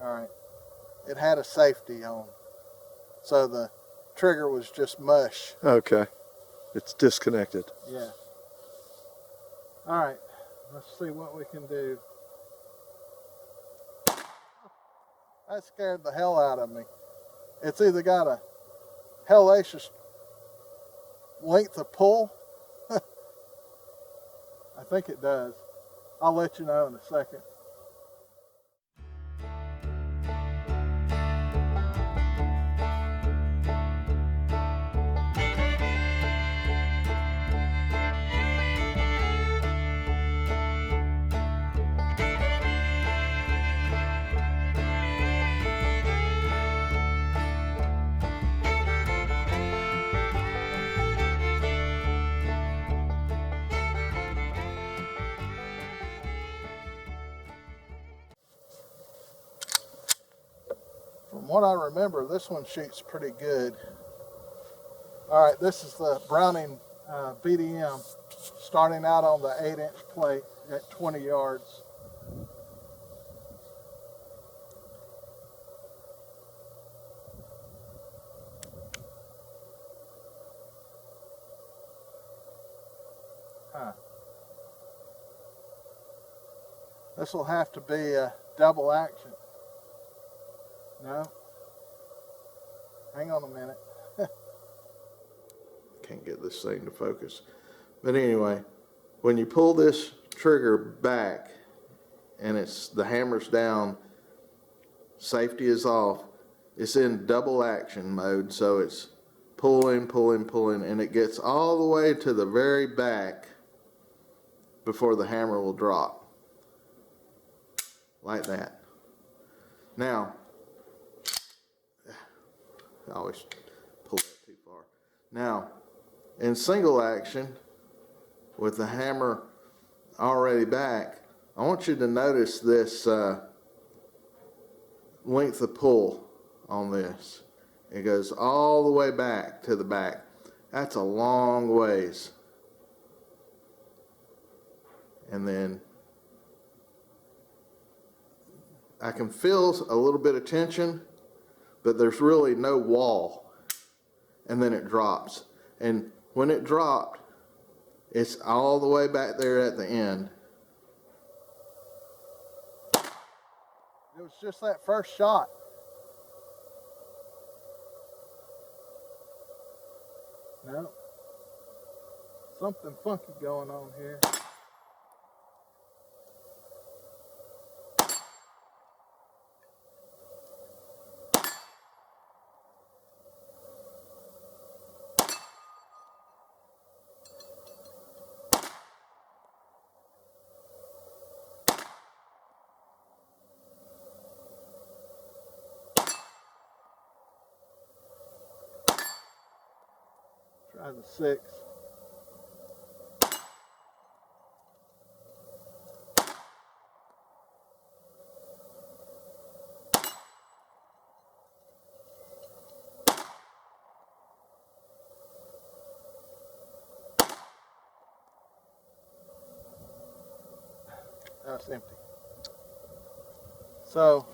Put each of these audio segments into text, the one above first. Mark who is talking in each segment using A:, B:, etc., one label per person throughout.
A: Alright. It had a safety on. So the trigger was just mush.
B: Okay. It's disconnected.
A: Yeah. Alright. Let's see what we can do. That scared the hell out of me. It's either got a hellacious length of pull. I think it does. I'll let you know in a second. From what I remember, this one shoots pretty good. Alright, this is the Browning BDM, starting out on the 8-inch plate at 20 yards. This will have to be a double action. No? Hang on a minute.
B: Can't get this thing to focus. But anyway, when you pull this trigger back and the hammer's down, safety is off, it's in double action mode, so it's pulling, pulling, pulling, and it gets all the way to the very back before the hammer will drop. Like that. Now, I always pull that too far. Now, in single action, with the hammer already back, I want you to notice this length of pull on this. It goes all the way back to the back. That's a long ways. And then I can feel a little bit of tension, but there's really no wall. And then it drops. And when it dropped, it's all the way back there at the end.
A: It was just that first shot. No. Something funky going on here. Try the 6. That's empty. So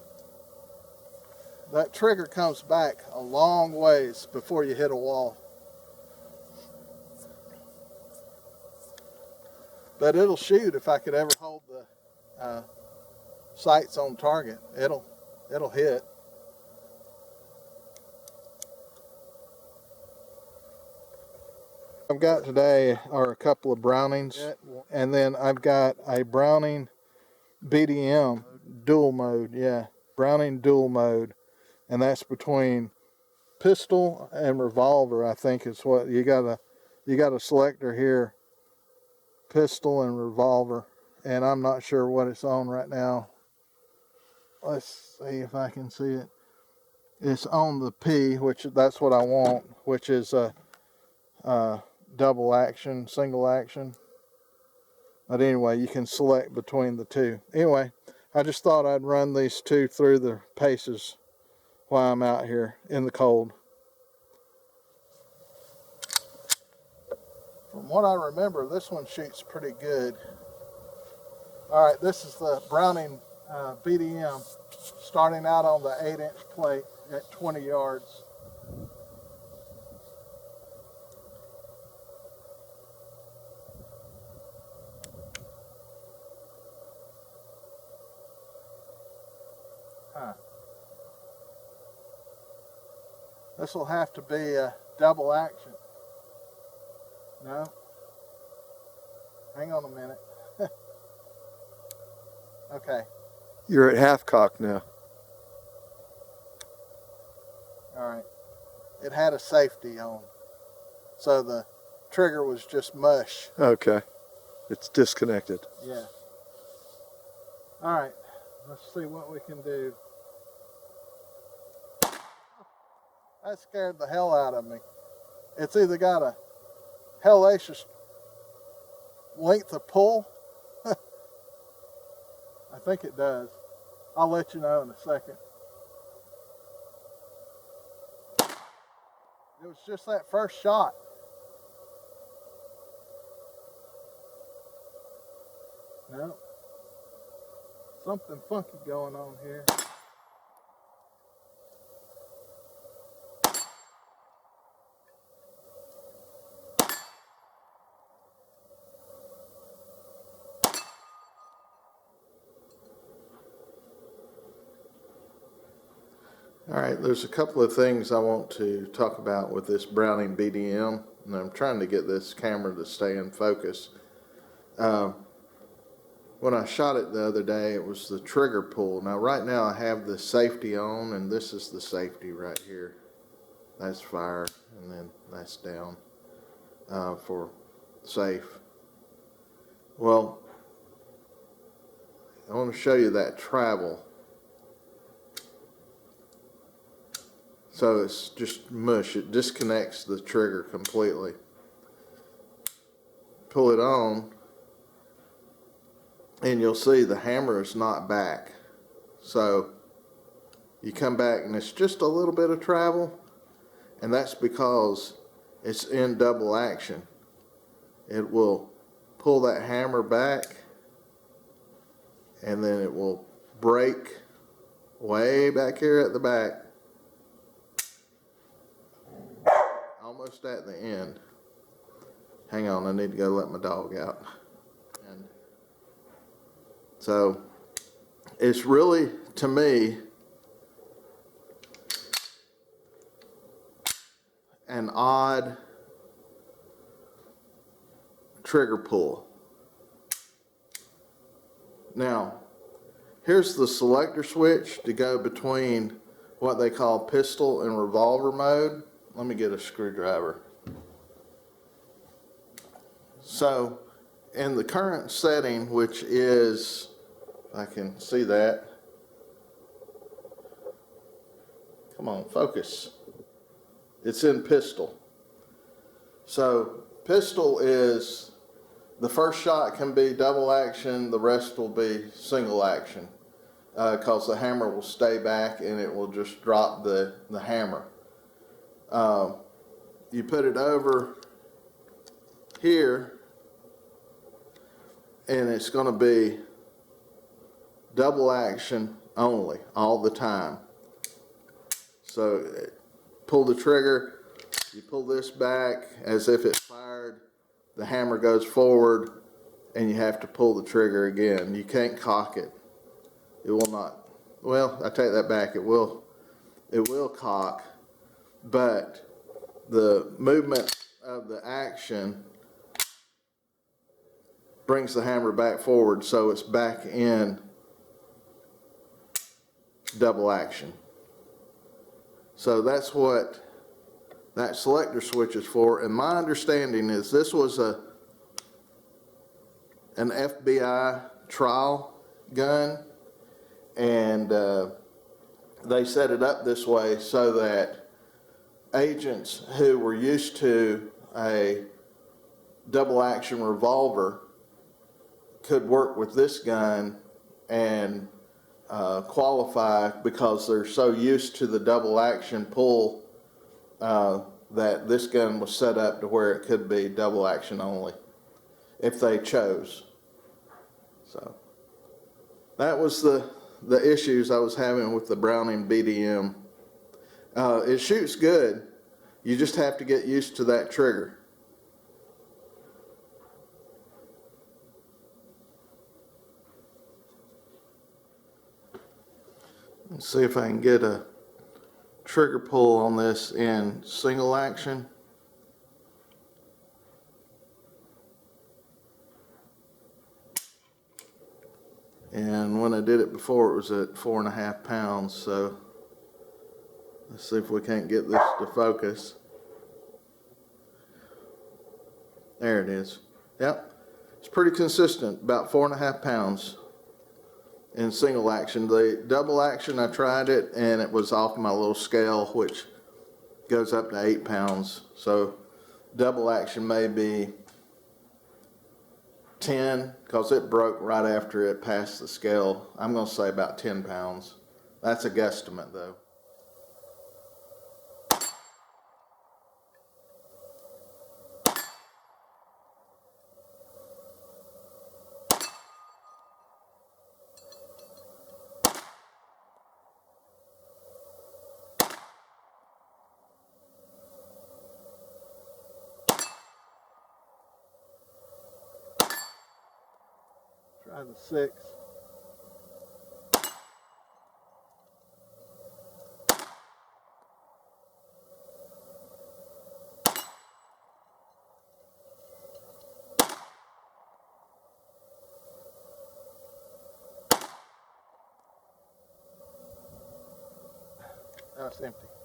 A: that trigger comes back a long ways before you hit a wall. But it'll shoot if I could ever hold the sights on target. It'll hit. I've got today are a couple of Brownings, and then I've got a Browning BDM dual mode. Yeah, Browning dual mode, and that's between pistol and revolver. I think is what you got a selector here. Pistol and revolver, and I'm not sure what it's on right now. Let's see if I can see it. It's on the P, which that's what I want, which is a double action, single action. But anyway, you can select between the two. Anyway, I just thought I'd run these two through the paces while I'm out here in the cold. From what I remember, this one shoots pretty good. Alright, this is the Browning BDM, starting out on the 8-inch plate at 20 yards. This will have to be a double action. No? Hang on a minute. Okay.
C: You're at half cock now.
A: All right. It had a safety on, so the trigger was just mush.
C: Okay. It's disconnected.
A: Yeah. All right. Let's see what we can do. That scared the hell out of me. It's either got a hellacious length of pull. I think it does. I'll let you know in a second. It was just that first shot. No. Something funky going on here.
B: All right, there's a couple of things I want to talk about with this Browning BDM, and I'm trying to get this camera to stay in focus. When I shot it the other day, it was the trigger pull. Now right now I have the safety on, and this is the safety right here. That's fire, and then that's down for safe. Well, I want to show you that travel. So it's just mush. It disconnects the trigger completely. Pull it on, and you'll see the hammer is not back. So you come back and it's just a little bit of travel, and that's because it's in double action. It will pull that hammer back, and then it will break way back here at the back, almost at the end. Hang on, I need to go let my dog out. And so it's really, to me, an odd trigger pull. Now, here's the selector switch to go between what they call pistol and revolver mode. Let me get a screwdriver. So, in the current setting, which is, if I can see that. Come on, focus. It's in pistol. So, pistol is, the first shot can be double action, the rest will be single action. Because the hammer will stay back and it will just drop the hammer. You put it over here, and it's going to be double action only, all the time. So pull the trigger, you pull this back as if it fired, the hammer goes forward, and you have to pull the trigger again. You can't cock it. It will not, well, I take that back, it will cock, but the movement of the action brings the hammer back forward, so it's back in double action. So that's what that selector switch is for, and my understanding is this was an FBI trial gun, and they set it up this way so that agents who were used to a double action revolver could work with this gun and qualify because they're so used to the double action pull that this gun was set up to where it could be double action only if they chose. So that was the the issues I was having with the Browning BDM. It shoots good. You just have to get used to that trigger. Let's see if I can get a trigger pull on this in single action. And when I did it before, it was at 4.5 pounds. So let's see if we can't get this to focus. There it is. Yep, it's pretty consistent, about 4.5 pounds in single action. The double action, I tried it and it was off my little scale, which goes up to 8 pounds. So double action may be 10, because it broke right after it passed the scale. I'm going to say about 10 pounds. That's a guesstimate though.
A: Try the 6. Now it's empty.